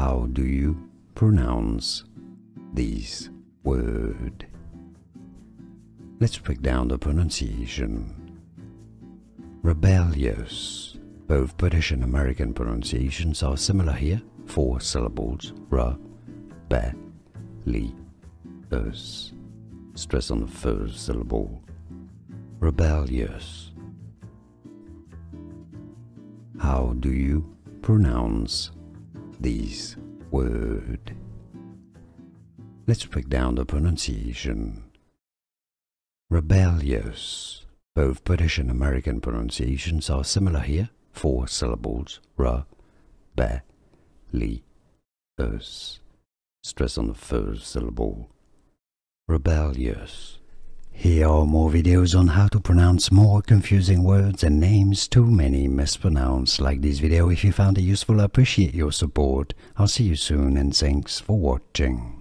How do you pronounce this word? Let's break down the pronunciation. Rebellious. Both British and American pronunciations are similar here. 4 syllables. Re-be-li-ous. Stress on the first syllable. Rebellious. How do you pronounce this word? Let's break down the pronunciation. Rebellious. Both British and American pronunciations are similar here. 4 syllables. Re-be-li-ous. Stress on the first syllable. Rebellious. Here are more videos on how to pronounce more confusing words and names too many mispronounced. Like this video if you found it useful. I appreciate your support. I'll see you soon and thanks for watching.